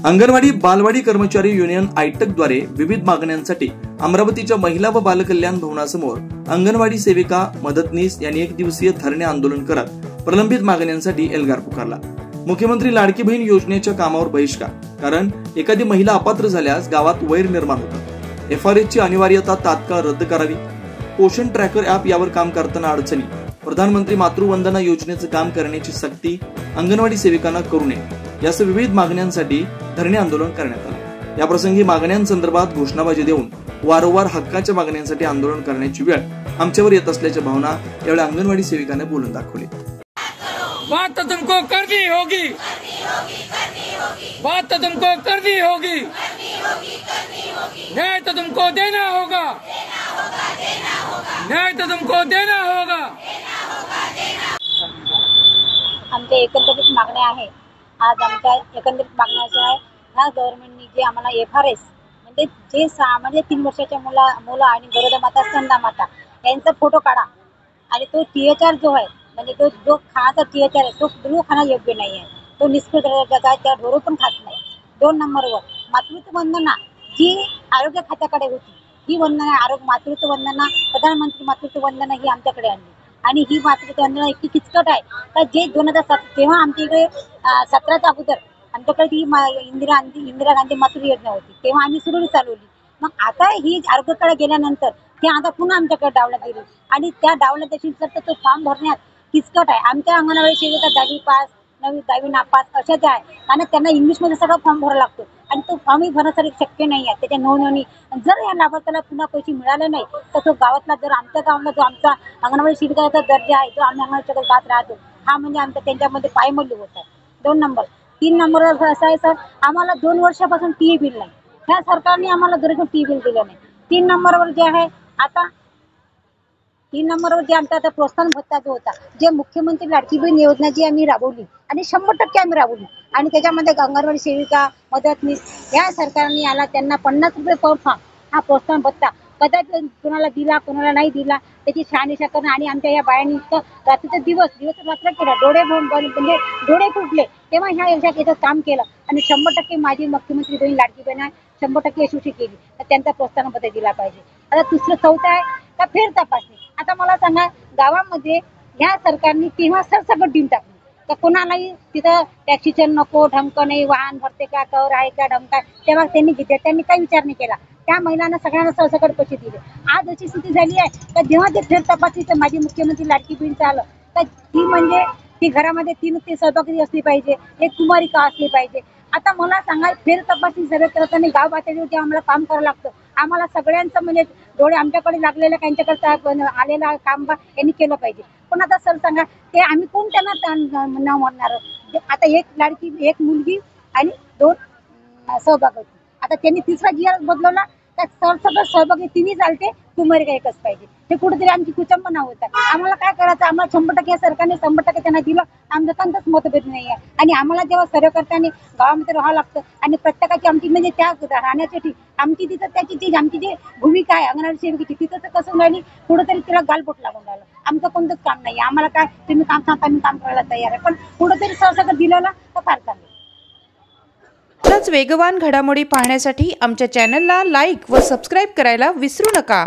अंगणवाडी बालवाडी कर्मचारी युनियन आयटकद्वारे विविध मागण्यांसाठी अमरावतीच्या महिला व बालकल्याण भवनासमोर अंगणवाडी सेविका मदतनीस यांनी एक दिवसीय धरणे आंदोलन करत प्रलंबित मागण्यांसाठी एल्गार पुकारला। मुख्यमंत्री लाडकी बहीण योजनेच्या कामावर बहिष्कार, कारण एखादी महिला अपात्र झाल्यास गावात वैर निर्माण होतं। FRH ची अनिवार्यता तात्काळ रद्द करावी। पोषण ट्रॅकर ऍप यावर काम करताना अडचणी, प्रधानमंत्री मातृवंदना योजनेचं काम करण्याची सक्ती अंगणवाडी सेविकांना करू नये, यासह विविध मागण्यांसाठी धरणे आंदोलन करण्यात आले। या प्रसंगी मागण्यांसंदर्भात घोषणाबाजी देऊन वारंवार हक्काच्या मागण्यांसाठी आंदोलन करण्याची वेळ आमच्यावर येत असल्याच्या भावना यावेळी अंगणवाडी सेविकांनी बोलून दाखवली। बात तो तुमको करनी होगी, बात तो तुमको करनी होगी, न्याय तो तुमको देना होगा, न्याय तो तुमको देना होगा। आमच्या एकंदरीत मागण्या आहे। आज आमच्या एकंदरीत मागण्या अशा आहे, ह्या गव्हर्नमेंटनी जे आम्हाला FRS म्हणजे जे 3 वर्षाच्या मुलं आणि गरोदर माता स्तनदा माता यांचा फोटो काढा आणि तो THR जो आहे म्हणजे तो जो खाण्याचा THR आहे तो बिलकुल खाणं योग्य नाही आहे, तो निष्क्रिय दर्जाचा आहे, त्या ढोरं पण खात नाही। 2 नंबरवर मातृत्व वंदना जी आरोग्य खात्याकडे होती, ही वंदना मातृत्व वंदना प्रधानमंत्री मातृत्व वंदना ही आमच्याकडे आणली आणि ही मातृत्व वंदना इतकी किचकट आहे का जे 2007 तेव्हा आमच्या इकडे 17च्या अगोदर आमच्याकडे ती इंदिरा गांधी मातृ योजना होती, तेव्हा आम्ही सुरळीत चालवली। मग आता ही आरोग्याकडे गेल्यानंतर ते आता पुन्हा आमच्याकडे डावण्यात गेली आणि त्या डावण्यात देखील तो फॉर्म भरण्यात किचकट आहे। आमच्या अंगणवाडी सेविका 10वी पास 9वी नापास अशा ज्या आहे आणि त्यांना इंग्लिशमध्ये सगळं फॉर्म भरावा लागतो आणि तो फॉर्मही भरण्यासाठी शक्य नाही आहे। त्याच्या नोंदणी जर या लाभार्थ्याला पुन्हा पैसे मिळाले नाही तर तो गावातला जर आमच्या गावाला जो आमचा अंगणवाडी सेविकाचा दर्जा आहे जो आम्ही अंगणवाडीच्या गावात राहतो हा म्हणजे आमच्या त्यांच्यामध्ये पायमल्ली होत आहे। 2 नंबर 3 नंबरवर असं आहे सर, आम्हाला 2 वर्षापासून TE बिल नाही, ह्या सरकारने आम्हाला गरजून TE बिल दिलं नाही। 3 नंबरवर जे आहे आता 3 नंबरवर जे आमचा आता प्रोत्साहन भत्ता जो होता, जे मुख्यमंत्री लाडकी बहीण योजना जी आम्ही राबवली आणि 100% आम्ही राबवली आणि त्याच्यामध्ये अंगणवाडी सेविका मदतनीस या सरकारने आला त्यांना 50 रुपये पर फॉर्म हा प्रोत्साहन भत्ता कदाचित कोणाला दिला कोणाला नाही दिला त्याची शहानिशा करणं आणि आमच्या या बायांनी रात्रीचा दिवस रात्र केला, डोळे म्हणजे डोळे फुटले तेव्हा ह्या याचं काम केलं आणि 100% माझी मुख्यमंत्री बहीण लाडकी बहीण 100% यशस्वी केली, तर त्यांचा प्रोत्साहन भत्ता दिला पाहिजे। आता चौथं आहे का फेर तपासणी। आता मला सांगा गावामध्ये ह्या सरकारने तेव्हा सरसकट देऊन टाकली तर कोणालाही तिथं टॅक्सीचं नको, ढमक नाही, वाहन भरते का, कर आहे का, ढमका, तेव्हा त्यांनी काही विचार नाही केला, त्या महिलांना सगळ्यांना सरसकट पैसे दिले। आज अशी स्थिती झाली आहे तर जेव्हा ते फेर तपासणीचं माझी मुख्यमंत्री लाडकी बहीणचं आलं तर ती म्हणजे ती घरामध्ये 3 सहभागी असली पाहिजे, एक कुमारिका असली पाहिजे। आता मला सांगा फेर तपासणी सर्व करताना गाव पातळीवर जेव्हा आम्हाला काम करावं लागतं, आम्हाला सगळ्यांचं म्हणजे डोळे आमच्याकडे लागलेलं त्यांच्याकडे आलेला काम यांनी केलं पाहिजे। पण आता सर सांगा ते आम्ही कोण त्यांना नाव म्हणणार। आता एक मुलगी आणि 2 सहभाग होते, आता त्यांनी 3रा GR बदलवला तर सरसकट सहभागी 3 चालते, कुमारिका एकच पाहिजे। हे कुठेतरी आमची कुचंबना होत आहे। आम्हाला काय करायचं, आम्हाला 100% या सरकारने 100% त्यांना दिलं, आमच्यातच मतभेद नाही आहे आणि आम्हाला जेव्हा सर्व करताना गावामध्ये राहावं लागतं आणि प्रत्येकाची आमची म्हणजे त्या राहण्यासाठी आमची तिथं त्याची आमची जी भूमिका आहे अंगणवाडी सेविकेची तिथं तर कसं राहिली कुठेतरी तिला गालबोट लागून राहिलं। आमचं कोणतंच काम नाही, आम्हाला काय तुम्ही काम सांगता आम्ही काम करायला तयार आहे, पण कुठेतरी सरसकट दिलं ना तर फार चांगलं। वेगवान घडामोडी पाहण्यासाठी आमच्या चॅनलला लाईक व सबस्क्राईब करायला विसरू नका।